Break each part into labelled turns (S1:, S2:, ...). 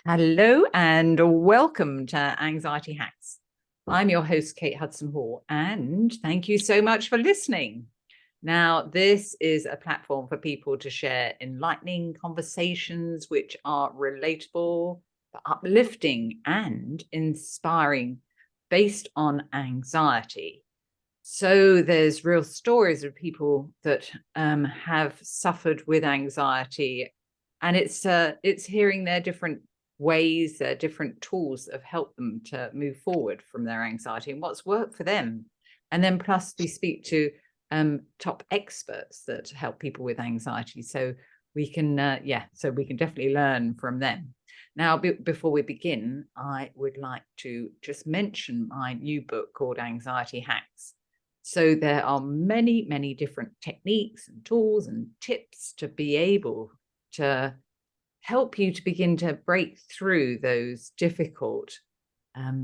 S1: Hello and welcome to Anxiety Hacks. I'm your host, Kate Hudson-Hall, and thank you so much for listening. Now, this is a platform for people to share enlightening conversations which are relatable, uplifting, and inspiring based on anxiety. So there's real stories of people that have suffered with anxiety, and it's hearing their different ways, different tools that have helped them to move forward from their anxiety and what's worked for them. And then plus we speak to top experts that help people with anxiety. So we can, we can definitely learn from them. Now, before we begin, I would like to just mention my new book called Anxiety Hacks. So there are many, many different techniques and tools and tips to be able to help you to begin to break through those difficult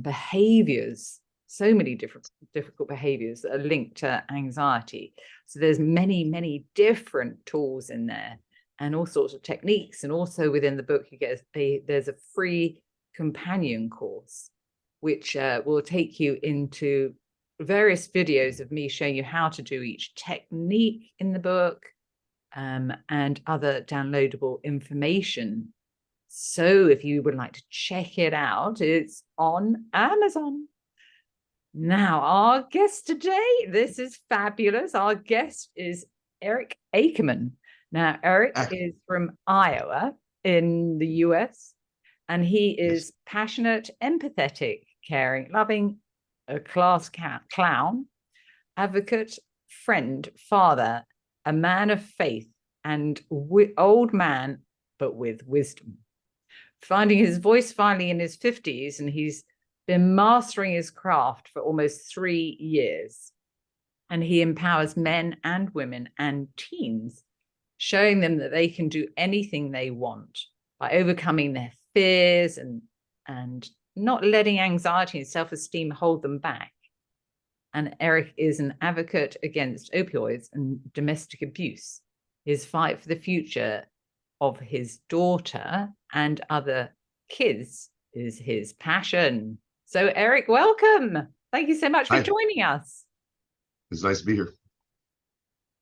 S1: behaviors, so many difficult behaviors that are linked to anxiety. So there's many, many different tools in there and all sorts of techniques. And also within the book, you get there's a free companion course, which will take you into various videos of me showing you how to do each technique in the book, and other downloadable information. So if you would like to check it out, it's on Amazon. Now, our guest today, this is fabulous. Our guest is Eric Akkerman. Now, Eric is from Iowa in the US, and he is passionate, empathetic, caring, loving, a class clown, advocate, friend, father, a man of faith, and old man, but with wisdom. Finding his voice finally in his 50s, and he's been mastering his craft for almost 3 years. And he empowers men and women and teens, showing them that they can do anything they want by overcoming their fears and not letting anxiety and self-esteem hold them back. And Eric is an advocate against opioids and domestic abuse. His fight for the future of his daughter and other kids is his passion. So Eric, welcome. Thank you so much for joining us.
S2: It's nice to be here.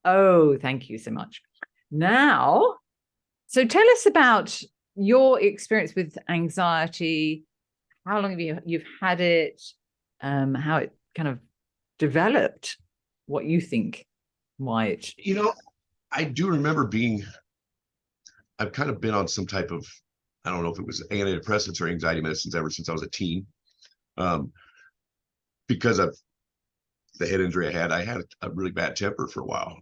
S1: Oh, thank you so much. Now, so tell us about your experience with anxiety. How long have you've had it? How it kind of developed, what you think, why it.
S2: I do remember I've kind of been on some type of, I don't know if it was antidepressants or anxiety medicines ever since I was a teen. Because of the head injury I had a really bad temper for a while.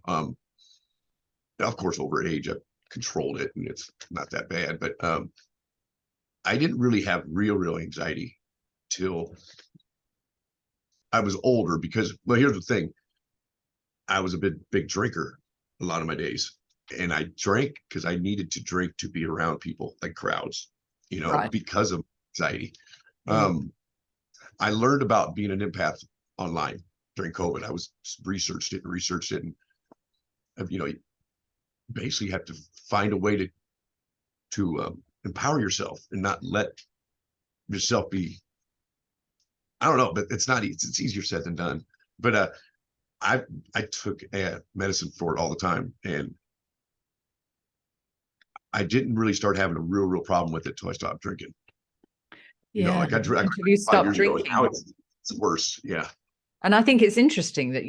S2: Of course, over age, I've controlled it and it's not that bad, but I didn't really have real anxiety till I was older because, well, here's the thing. I was a big drinker a lot of my days. And I drank because I needed to drink to be around people, like crowds,
S1: Right.
S2: because of anxiety. I learned about being an empath online during COVID. I researched it, and you basically have to find a way to empower yourself and not let yourself be. I don't know, but it's not easy. It's easier said than done. But I took medicine for it all the time, and I didn't really start having a real problem with it till I stopped drinking.
S1: Yeah,
S2: I drank
S1: until you stop drinking.
S2: Now it's worse. Yeah.
S1: And I think it's interesting that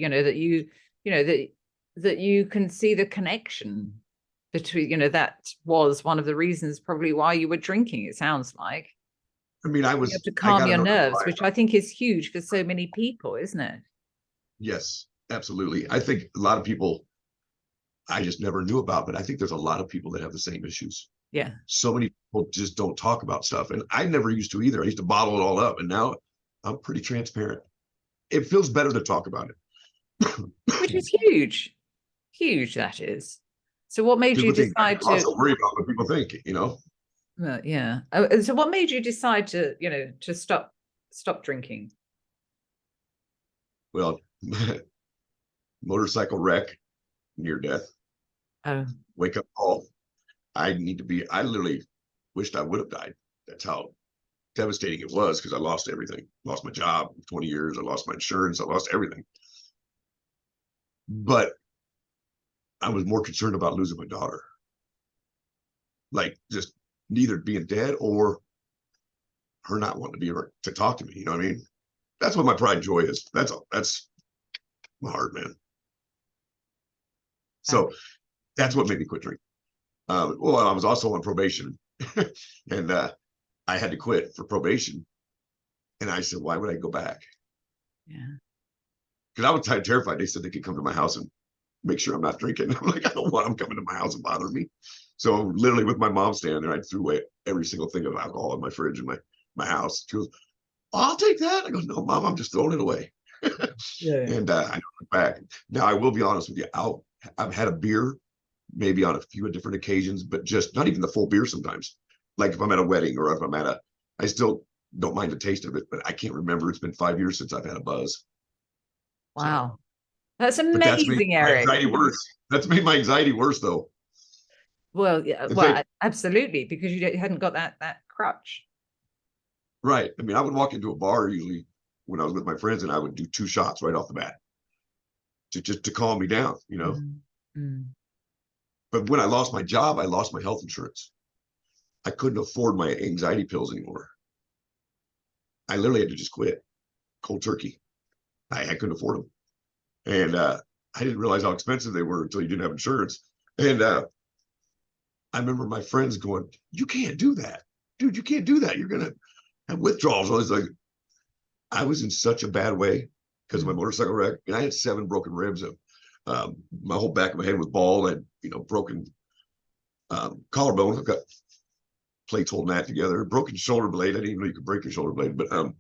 S1: that you can see the connection between, that was one of the reasons probably why you were drinking, it sounds like.
S2: I mean, you
S1: have to calm your nerves, which I think is huge for so many people, isn't it?
S2: Yes, absolutely. I think a lot of people I just never knew about, but I think there's a lot of people that have the same issues.
S1: Yeah.
S2: So many people just don't talk about stuff. And I never used to either. I used to bottle it all up. And now I'm pretty transparent. It feels better to talk about it.
S1: Which is huge. Huge, that is. So what made you decide to
S2: also worry about what people think,
S1: Well, yeah. So what made you decide to, to stop drinking?
S2: Well, motorcycle wreck, near death.
S1: Oh.
S2: Wake up call. I literally wished I would have died. that's how devastating it was, because I lost everything. Lost my job, 20 years. I lost my insurance. I lost everything. But I was more concerned about losing my daughter. Like, just neither being dead or her not wanting to be around to talk to me. You know what I mean? That's what my pride and joy is. That's all. That's my heart, man. So that's what made me quit drinking. Well, I was also on probation, and I had to quit for probation. And I said, why would I go back?
S1: Yeah.
S2: Because I was terrified. They said they could come to my house and make sure I'm not drinking. I'm like, I don't want them coming to my house and bothering me. So literally, with my mom standing there, I threw away every single thing of alcohol in my fridge in my house. She goes, I'll take that. I go, no, Mom, I'm just throwing it away.
S1: Yeah.
S2: And I went back. Now, I will be honest with you. I've had a beer maybe on a few different occasions, but just not even the full beer sometimes. Like if I'm at a wedding or if I'm at I still don't mind the taste of it, but I can't remember. It's been 5 years since I've had a buzz.
S1: Wow.
S2: So,
S1: That's
S2: but that's made
S1: amazing,
S2: my
S1: Eric.
S2: anxiety worse. That's made my anxiety worse, though.
S1: Well, yeah, well, absolutely, because you hadn't got that crutch.
S2: Right. I mean, I would walk into a bar usually when I was with my friends, and I would do 2 shots right off the bat to calm me down, you know.
S1: Mm.
S2: But when I lost my job, I lost my health insurance. I couldn't afford my anxiety pills anymore. I literally had to just quit cold turkey. I couldn't afford them. And I didn't realize how expensive they were until you didn't have insurance. And I remember my friends going, you can't do that. Dude, you can't do that. You're going to have withdrawals. I was like, I was in such a bad way because of my motorcycle wreck. And I had 7 broken ribs. My whole back of my head was bald. I had, broken collarbone. I've got plates holding that together. Broken shoulder blade. I didn't even know you could break your shoulder blade. But and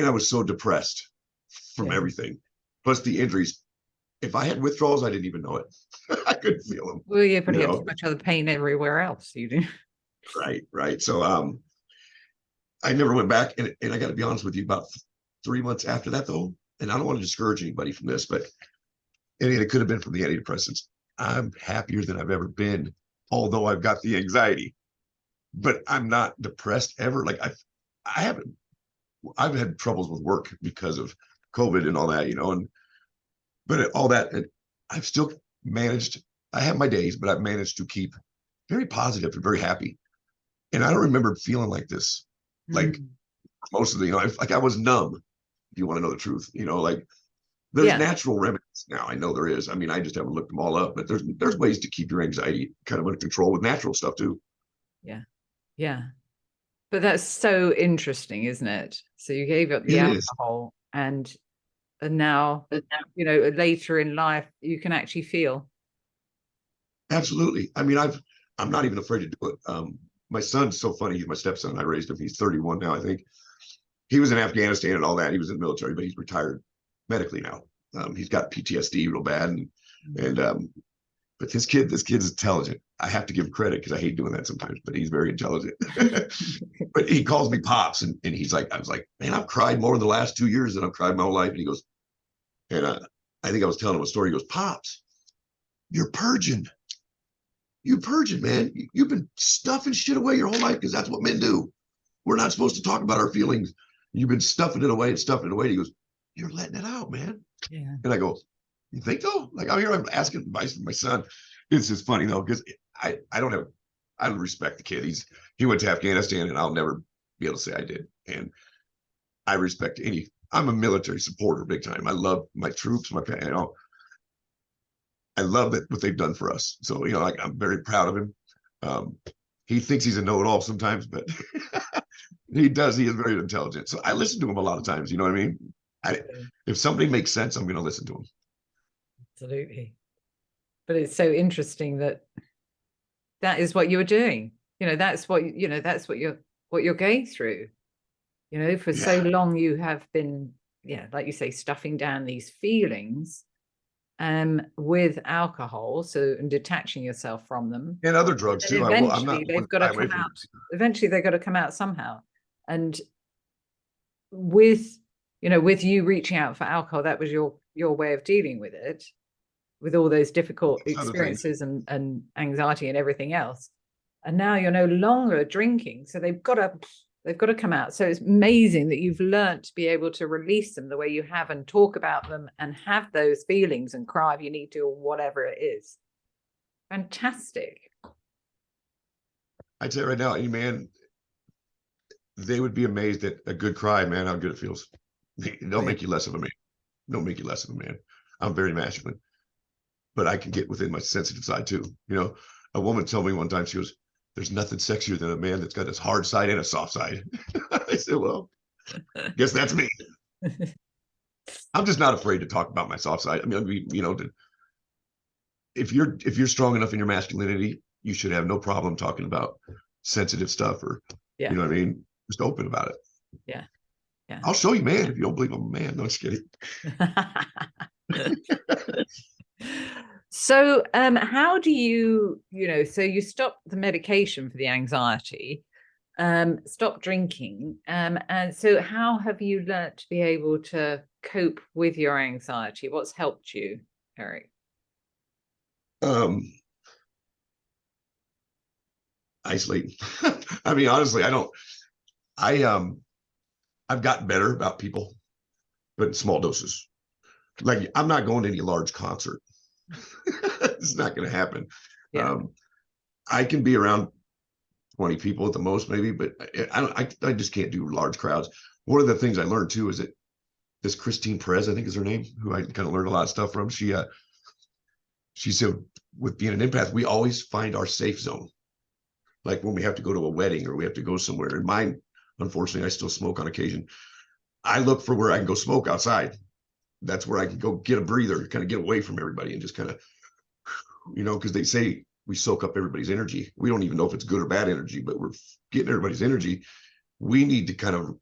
S2: I was so depressed from everything. Plus the injuries. If I had withdrawals, I didn't even know it. I couldn't feel them.
S1: Well, you probably have too much other pain everywhere else. You do.
S2: Right. So I never went back. And I got to be honest with you, about 3 months after that, though, and I don't want to discourage anybody from this, but it could have been from the antidepressants. I'm happier than I've ever been, although I've got the anxiety. But I'm not depressed ever. Like I've had troubles with work because of COVID and all that, but all that, I've still managed. I have my days, but I've managed to keep very positive and very happy. And I don't remember feeling like this, like most of the, like I was numb. If you want to know the truth, like there's natural remedies now. I know there is. I mean, I just haven't looked them all up, but there's ways to keep your anxiety kind of under control with natural stuff too.
S1: Yeah. But that's so interesting, isn't it? So you gave up the alcohol and now, later in life, you can actually feel.
S2: Absolutely. I mean, I'm not even afraid to do it. My son's so funny. He's my stepson. I raised him. He's 31 now, I think. He was in Afghanistan and all that. He was in the military, but he's retired medically now. He's got PTSD real bad. But this kid's intelligent. I have to give him credit because I hate doing that sometimes, but he's very intelligent. But he calls me Pops, and he's like, I was like, man, I've cried more in the last 2 years than I've cried my whole life. And he goes, and I think I was telling him a story. He goes, Pops, you're purging. You're purging, man. You've been stuffing shit away your whole life because that's what men do. We're not supposed to talk about our feelings. You've been stuffing it away and stuffing it away. He goes, you're letting it out, man.
S1: Yeah.
S2: And I go, you think so? Like out here, I'm asking advice from my son. It's just funny though, because I respect the kid. He went to Afghanistan, and I'll never be able to say I did. And I respect I'm a military supporter big time. I love my troops, I love what they've done for us. So, like I'm very proud of him. He thinks he's a know-it-all sometimes, but he does. He is very intelligent. So I listen to him a lot of times. You know what I mean? If somebody makes sense, I'm going to listen to him.
S1: Absolutely. But it's so interesting that is what you're doing. That's what you're going through. For so long you have been, like you say, stuffing down these feelings with alcohol, and detaching yourself from them.
S2: And other drugs too.
S1: Eventually they've got to come out. Eventually they've got to come out somehow. And with you reaching out for alcohol, that was your way of dealing with it, with all those difficult experiences and anxiety and everything else. and now you're no longer drinking, so they've got to come out. So it's amazing that you've learned to be able to release them the way you have and talk about them and have those feelings and cry if you need to, or whatever it is. Fantastic.
S2: I'd say right now, any man, they would be amazed at a good cry, man, how good it feels. Don't make you less of a man. Don't make you less of a man. I'm very masculine, but I can get within my sensitive side too. You know, a woman told me one time, she goes, there's nothing sexier than a man that's got his hard side and a soft side. I said, well, guess that's me. I'm just not afraid to talk about my soft side. I mean, you know, if you're strong enough in your masculinity, you should have no problem talking about sensitive stuff, or
S1: Yeah.
S2: you know what I mean? Just open about it.
S1: Yeah. Yeah.
S2: I'll show you, man, if you don't believe I'm a man. No, just kidding.
S1: So how do you so you stop the medication for the anxiety, stop drinking, and so how have you learnt to be able to cope with your anxiety? What's helped you, Eric?
S2: Isolate. I mean, honestly, I've gotten better about people, but in small doses. Like, I'm not going to any large concert. It's not going to happen.
S1: Yeah.
S2: I can be around 20 people at the most, maybe, but I just can't do large crowds. One of the things I learned too is that this Christine Perez, I think is her name, who I kind of learned a lot of stuff from. She said, with being an empath, we always find our safe zone. Like when we have to go to a wedding or we have to go somewhere. And mine, unfortunately, I still smoke on occasion. I look for where I can go smoke outside. That's where I can go get a breather, kind of get away from everybody and just kind of, you know, because they say we soak up everybody's energy. We don't even know if it's good or bad energy, but we're getting everybody's energy. We need to kind of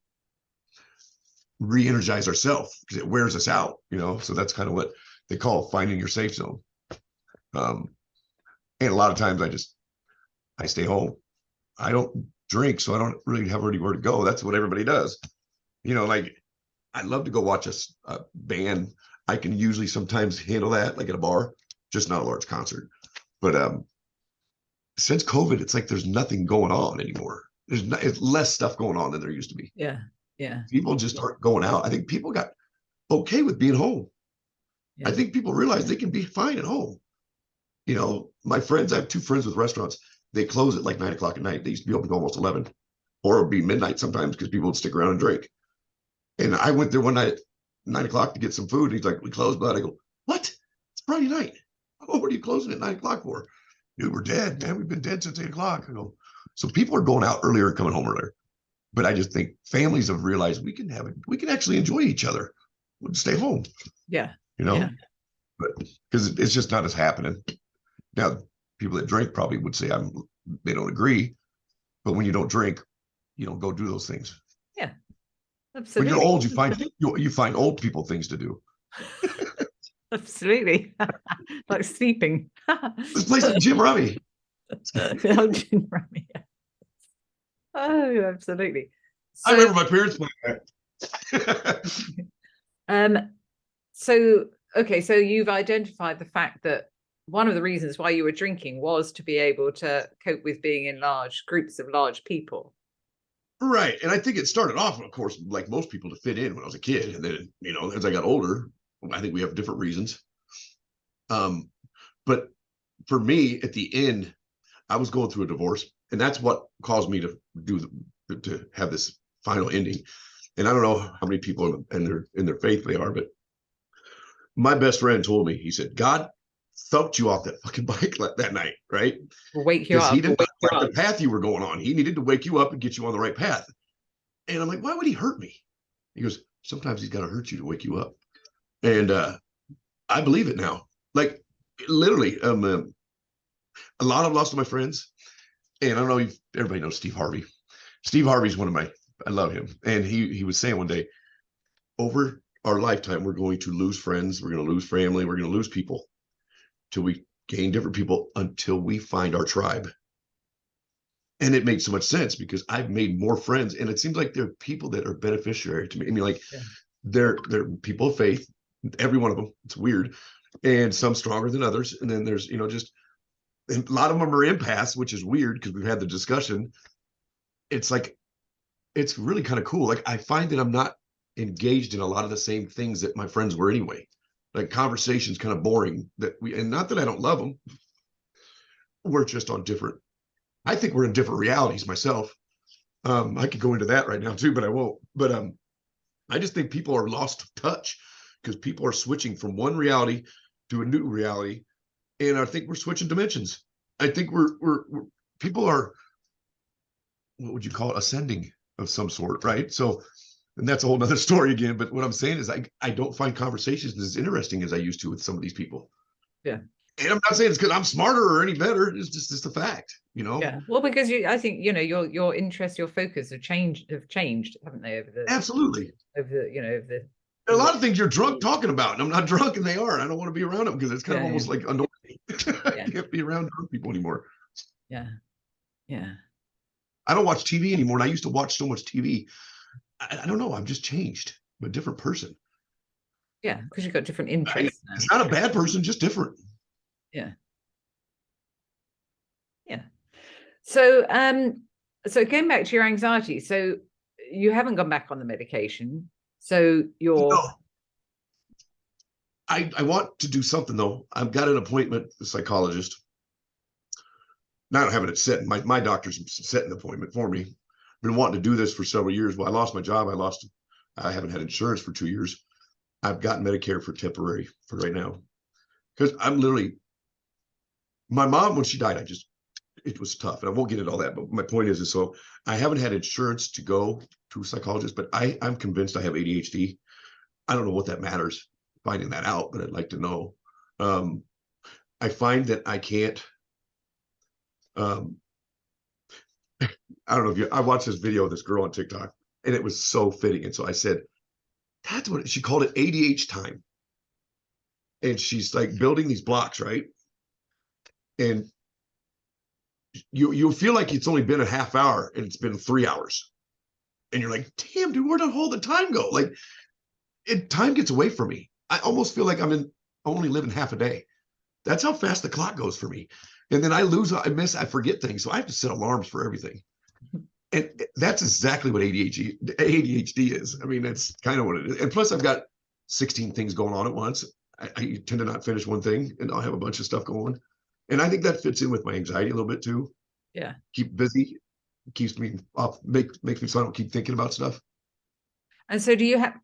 S2: re-energize ourselves because it wears us out, you know? So that's kind of what they call finding your safe zone. And a lot of times I stay home. I don't drink, so I don't really have anywhere to go. That's what everybody does. You know, like, I'd love to go watch a band. I can usually sometimes handle that, like at a bar, just not a large concert. But since COVID, it's like there's nothing going on anymore. It's less stuff going on than there used to be.
S1: Yeah. Yeah.
S2: People just aren't going out. I think people got okay with being home.
S1: Yeah.
S2: I think people realize they can be fine at home. You know, my friends, I have 2 friends with restaurants. They close at like 9 o'clock at night. They used to be open to almost 11, or it'd be midnight sometimes because people would stick around and drink. And I went there one night at 9 o'clock to get some food. And he's like, we closed, but I go, what? It's Friday night. Oh, what are you closing at 9 o'clock for? Dude, we're dead, man. We've been dead since 8 o'clock. I go, so people are going out earlier and coming home earlier. But I just think families have realized we can actually enjoy each other. We'll stay home.
S1: Yeah.
S2: You know,
S1: Yeah.
S2: but because it's just not as happening. Now, people that drink probably would say they don't agree. But when you don't drink, you don't go do those things.
S1: Yeah. Absolutely.
S2: When you're old, you find old people things to do.
S1: Absolutely. Like sleeping.
S2: Let's play some Jim Rummy.
S1: Jim Rummy. Oh, absolutely.
S2: I remember my parents playing that.
S1: So you've identified the fact that one of the reasons why you were drinking was to be able to cope with being in large groups of large people.
S2: Right. And I think it started off, of course, like most people, to fit in when I was a kid. And then, you know, as I got older, I think we have different reasons. But for me, at the end, I was going through a divorce, and that's what caused me to have this final ending. And I don't know how many people in their faith they are, but my best friend told me, he said, God thumped you off that fucking bike that night, right?
S1: We'll wake you up.
S2: He didn't like the path you were going on. He needed to wake you up and get you on the right path. And I'm like, why would he hurt me? He goes, sometimes he's got to hurt you to wake you up. And I believe it now. Like, literally, a lot I've lost to my friends. And I don't know if everybody knows Steve Harvey. Steve Harvey's I love him. And he was saying one day, over our lifetime, we're going to lose friends, we're going to lose family, we're going to lose people till we gain different people until we find our tribe. And it makes so much sense because I've made more friends, and it seems like they're people that are beneficiary to me. I mean, like, they're people of faith, every one of them. It's weird. And some stronger than others. And then there's, you know, just And a lot of them are empaths, which is weird because we've had the discussion. It's like, it's really kind of cool. Like I find that I'm not engaged in a lot of the same things that my friends were anyway. Like conversation's kind of boring and not that I don't love them. We're just on different, I think we're in different realities myself. I could go into that right now too, but I won't. But I just think people are lost touch because people are switching from one reality to a new reality. And I think we're switching dimensions. I think we're people are, what would you call it, ascending of some sort, right? So, and that's a whole nother story again. But what I'm saying is I don't find conversations as interesting as I used to with some of these people.
S1: Yeah.
S2: And I'm not saying it's because I'm smarter or any better. It's just a fact,
S1: Yeah. Well, because I think, your interests, your focus have changed, haven't they,
S2: Absolutely.
S1: over the
S2: A lot of things you're drunk talking about, and I'm not drunk, and they are. And I don't want to be around them because it's kind of almost like annoying. I can't be around drunk people anymore.
S1: Yeah. Yeah.
S2: I don't watch TV anymore, and I used to watch so much TV. I don't know. I've just changed. I'm a different person.
S1: Yeah, because you've got different interests now.
S2: It's not a bad person, just different.
S1: Yeah. Yeah. So, so going back to your anxiety, so you haven't gone back on the medication. So you're.
S2: No. I want to do something though. I've got an appointment with a psychologist. Now I don't have it set. My doctor's setting an appointment for me. I've been wanting to do this for several years. Well, I lost my job. I haven't had insurance for 2 years. I've got Medicare for temporary for right now. Because I'm literally, my mom, when she died, it was tough. And I won't get into all that. But my point is so I haven't had insurance to go to a psychologist, but I'm convinced I have ADHD. I don't know what that matters, finding that out, but I'd like to know. I find that I can't, I don't know if I watched this video of this girl on TikTok and it was so fitting. And so I said, that's what she called it, ADH time. And she's like building these blocks, right? And you feel like it's only been a half hour and it's been 3 hours. And you're like, damn, dude, where did all the time go? Like time gets away from me. I almost feel like I'm only living half a day. That's how fast the clock goes for me. And then I forget things. So I have to set alarms for everything. And that's exactly what ADHD is. I mean, that's kind of what it is. And plus I've got 16 things going on at once. I tend to not finish one thing and I'll have a bunch of stuff going. And I think that fits in with my anxiety a little bit too.
S1: Yeah.
S2: Keep busy, keeps me off, makes me so I don't keep thinking about stuff.
S1: And so do you have,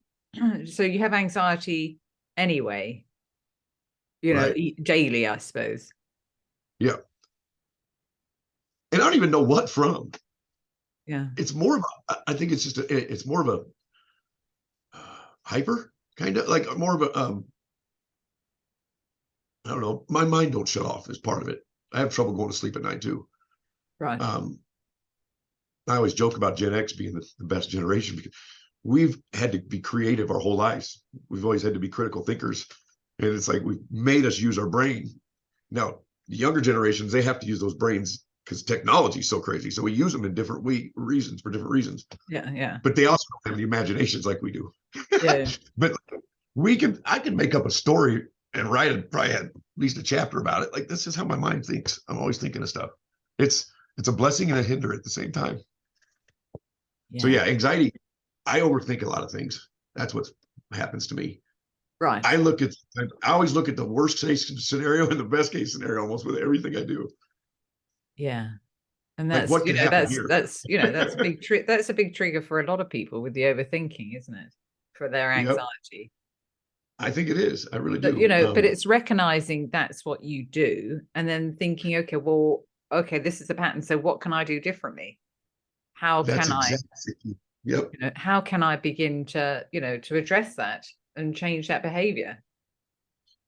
S1: so you have anxiety anyway,
S2: Right.
S1: daily, I suppose.
S2: Yeah. And I don't even know what from.
S1: Yeah.
S2: It's more of I think it's just, it's more of a hyper kind of like more of a, I don't know. My mind don't shut off is part of it. I have trouble going to sleep at night too.
S1: Right.
S2: I always joke about Gen X being the best generation because we've had to be creative our whole lives. We've always had to be critical thinkers. And it's like we've made us use our brain. Now, the younger generations, they have to use those brains because technology is so crazy. So we use them in different reasons for different reasons.
S1: Yeah. Yeah.
S2: But they also don't have the imaginations like we do.
S1: Yeah.
S2: But I can make up a story and probably had at least a chapter about it. Like this is how my mind thinks. I'm always thinking of stuff. It's a blessing and a hinder at the same time.
S1: Yeah.
S2: So yeah, anxiety, I overthink a lot of things. That's what happens to me.
S1: Right.
S2: I always look at the worst case scenario and the best case scenario almost with everything I do.
S1: Yeah. And that's,
S2: Like what could happen here?
S1: that's a big trick. That's a big trigger for a lot of people with the overthinking, isn't it? For their anxiety.
S2: Yep. I think it is. I really
S1: But,
S2: do.
S1: but it's recognizing that's what you do and then thinking, okay, this is a pattern. So what can I do differently? How can
S2: Yep.
S1: How can I begin to, to address that and change that behavior?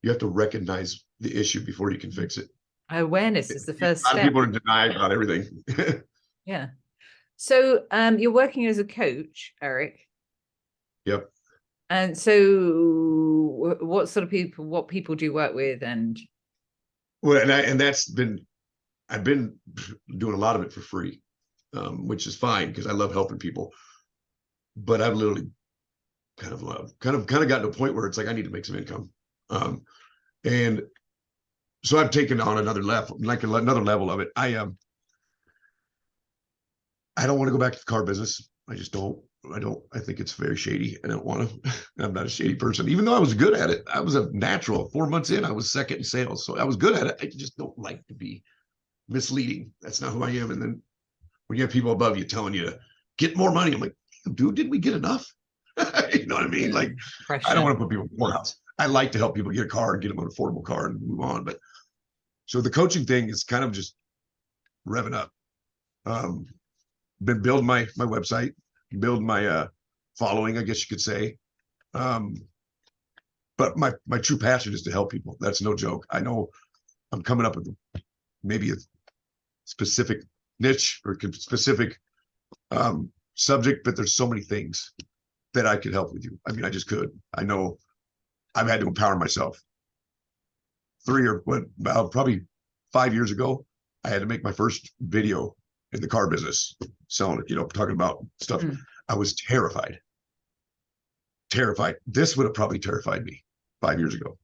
S2: You have to recognize the issue before you can fix it.
S1: Awareness is the first
S2: step. A lot
S1: step.
S2: of people are denied about everything.
S1: Yeah. So you're working as a coach, Eric.
S2: Yep.
S1: And so what people do you work with? And
S2: well, and I've been doing a lot of it for free, which is fine because I love helping people. But I've literally kind of gotten to a point where it's like I need to make some income. And so I've taken on another level, like another level of it. I don't want to go back to the car business. I just don't. I think it's very shady. I don't want to. I'm not a shady person, even though I was good at it. I was a natural. 4 months in, I was second in sales, so I was good at it. I just don't like to be misleading. That's not who I am. And then when you have people above you telling you to get more money, I'm like, dude, didn't we get enough? You know what I mean? Like, I don't want to put people in the poorhouse. I like to help people get a car and get them an affordable car and move on. But so the coaching thing is kind of just revving up. Been building my website, building my following, I guess you could say. But my true passion is to help people. That's no joke. I know I'm coming up with maybe a specific niche or specific subject, but there's so many things that I could help with you. I mean, I just could. I know I've had to empower myself. Probably 5 years ago, I had to make my first video in the car business, selling it, talking about stuff. I was terrified. This would have probably terrified me 5 years ago.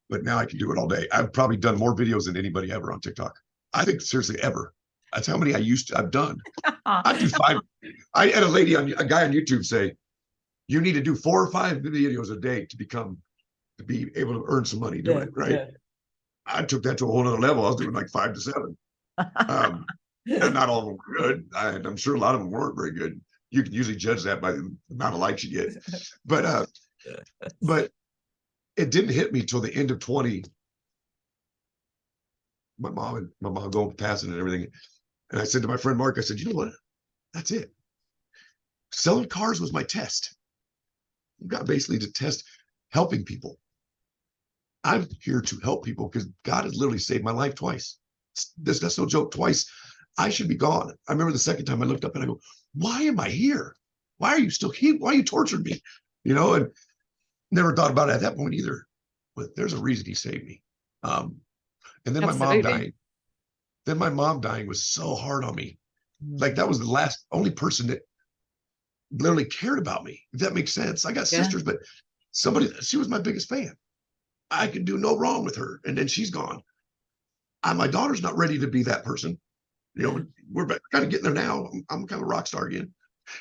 S2: But now I can do it all day. I've probably done more videos than anybody ever on TikTok. I think seriously ever. That's how many I've done. I do 5. I had a guy on YouTube say, you need to do 4 or 5 videos a day to be able to earn some money doing it, right? Yeah. I took that to a whole other level. I was doing like 5 to 7. And not all of them were good. I'm sure a lot of them weren't very good. You can usually judge that by the amount of likes you get. But it didn't hit me till the end of 20. My mom going passing and everything. And I said to my friend Mark, I said, you know what? That's it. Selling cars was my test. You got basically to test helping people. I'm here to help people because God has literally saved my life twice. That's no joke. Twice. I should be gone. I remember the second time I looked up and I go, why am I here? Why are you still here? Why are you torturing me? And never thought about it at that point either. But there's a reason he saved me. And then Absolutely. My mom dying. Then my mom dying was so hard on me. Like that was the only person that literally cared about me. If that makes sense. I got sisters, but she was my biggest fan. I could do no wrong with her. And then she's gone. My daughter's not ready to be that person. We're kind of getting there now. I'm kind of a rock star again.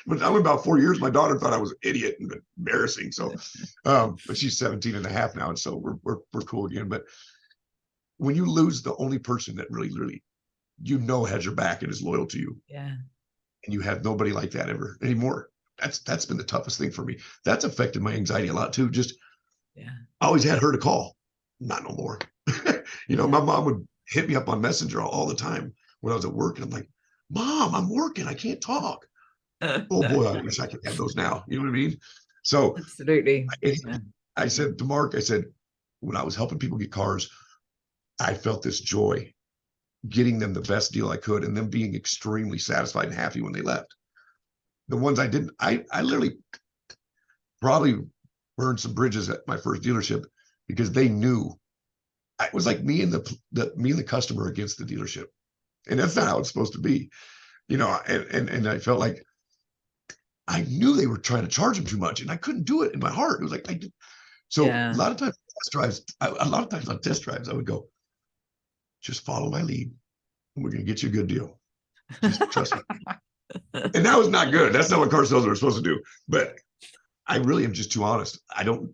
S2: But I went about 4 years. My daughter thought I was an idiot and embarrassing. So, but she's 17 and a half now. And so we're cool again. But when you lose the only person that really, really, has your back and is loyal to you.
S1: Yeah.
S2: And you have nobody like that ever anymore. That's been the toughest thing for me. That's affected my anxiety a lot too. I always had her to call. Not no more. My mom would hit me up on Messenger all the time when I was at work. And I'm like, Mom, I'm working. I can't talk. Oh boy, I wish I could have those now. You know what I mean? So
S1: absolutely.
S2: I said to Mark, when I was helping people get cars, I felt this joy getting them the best deal I could and them being extremely satisfied and happy when they left. The ones I didn't, I literally probably burned some bridges at my first dealership because they knew it was like me and the customer against the dealership. And that's not how it's supposed to be, and I felt like I knew they were trying to charge them too much and I couldn't do it in my heart. It was like, a lot of times on test drives, I would go, just follow my lead and we're going to get you a good deal. Just trust me. And that was not good. That's not what car salesmen are supposed to do. But I really am just too honest. I don't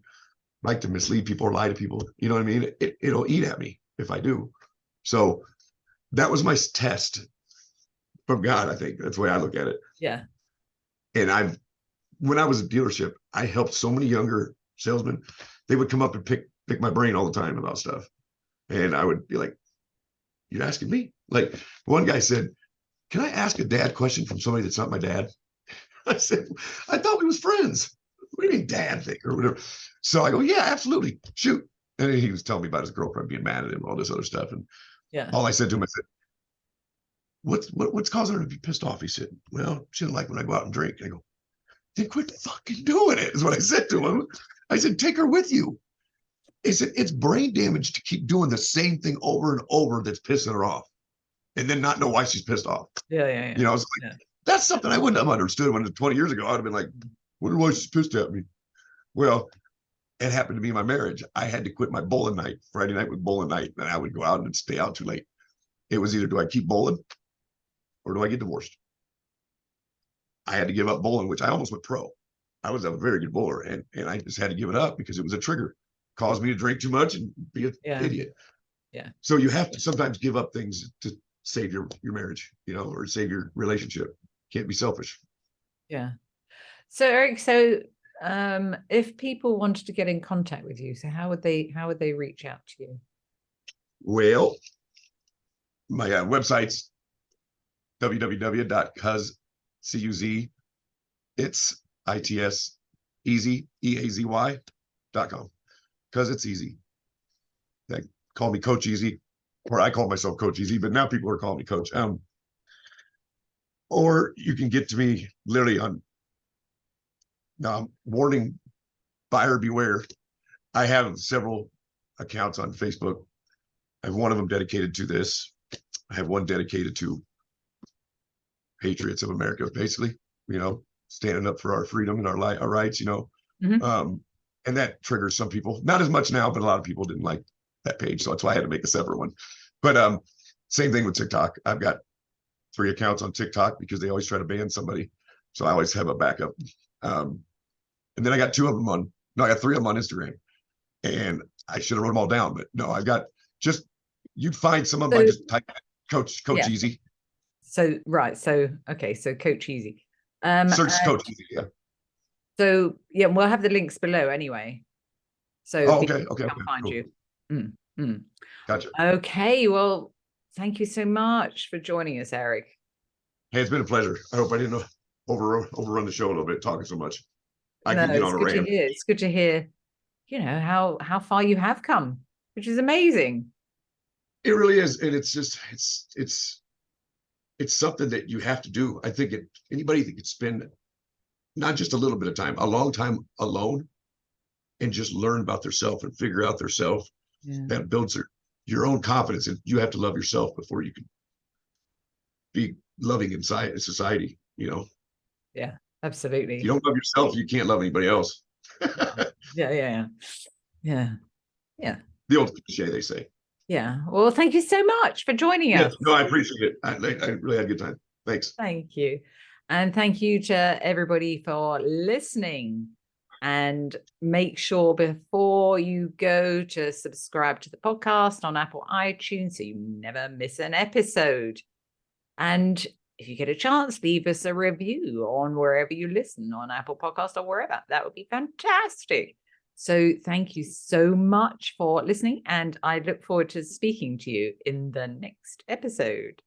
S2: like to mislead people or lie to people. You know what I mean? It'll eat at me if I do. So that was my test from God, I think. That's the way I look at it.
S1: Yeah.
S2: And when I was at dealership, I helped so many younger salesmen. They would come up and pick my brain all the time about stuff. And I would be like, you're asking me? Like one guy said, can I ask a dad question from somebody that's not my dad? I said, I thought we was friends. What do you mean dad thing or whatever? So I go, yeah, absolutely. Shoot. And he was telling me about his girlfriend being mad at him, all this other stuff. And all I said to him, I said, what's causing her to be pissed off? He said, well, she doesn't like when I go out and drink. And I go, then quit fucking doing it, is what I said to him. I said, take her with you. He said, it's brain damage to keep doing the same thing over and over that's pissing her off and then not know why she's pissed off.
S1: Yeah.
S2: I was like, that's something I wouldn't have understood when 20 years ago. I'd have been like, wonder why she's pissed at me. Well, it happened to be my marriage. I had to quit my bowling night. Friday night was bowling night, and I would go out and stay out too late. It was either do I keep bowling or do I get divorced? I had to give up bowling, which I almost went pro. I was a very good bowler, and I just had to give it up because it was a trigger. Caused me to drink too much and be an idiot.
S1: Yeah.
S2: So you have to sometimes give up things to save your marriage, or save your relationship. Can't be selfish.
S1: Yeah. So Eric, so if people wanted to get in contact with you, so how would they reach out to you?
S2: Well, my website's www.cuz, it's ITS easy, EAZY.com. Cuz it's easy. They call me Coach Easy, or I call myself Coach Easy, but now people are calling me Coach. Or you can get to me literally on warning, buyer beware. I have several accounts on Facebook. I have one of them dedicated to this. I have one dedicated to patriots of America, basically, standing up for our freedom and our rights,
S1: Mhm.
S2: And that triggers some people, not as much now, but a lot of people didn't like that page. So that's why I had to make a separate one. But same thing with TikTok. I've got 3 accounts on TikTok because they always try to ban somebody. So I always have a backup. And then I got 3 of them on Instagram. And I should have wrote them all down, but no, I've got you'd find some of them. I just type Coach
S1: Yeah.
S2: Easy.
S1: So right. So okay. So Coach Easy.
S2: Search Coach Easy. Yeah.
S1: So yeah, we'll have the links below anyway. So
S2: Okay.
S1: people can find
S2: Cool.
S1: you.
S2: Gotcha.
S1: Okay. Well, thank you so much for joining us, Eric.
S2: Hey, it's been a pleasure. I hope I didn't overrun the show a little bit talking so much. I can get on a rant.
S1: It's good to hear, how far you have come, which is amazing.
S2: It really is, and it's just it's something that you have to do. I think anybody that could spend not just a little bit of time, a long time alone, and just learn about themselves and figure out themselves, that builds your own confidence. And you have to love yourself before you can be loving inside society.
S1: Yeah, absolutely.
S2: If you don't love yourself, you can't love anybody else.
S1: Yeah.
S2: The old cliche, they say.
S1: Yeah. Well, thank you so much for joining us.
S2: No, I appreciate it. I really had a good time. Thanks.
S1: Thank you. And thank you to everybody for listening. And make sure before you go to subscribe to the podcast on Apple iTunes so you never miss an episode. And if you get a chance, leave us a review on wherever you listen, on Apple Podcast or wherever. That would be fantastic. So thank you so much for listening, and I look forward to speaking to you in the next episode.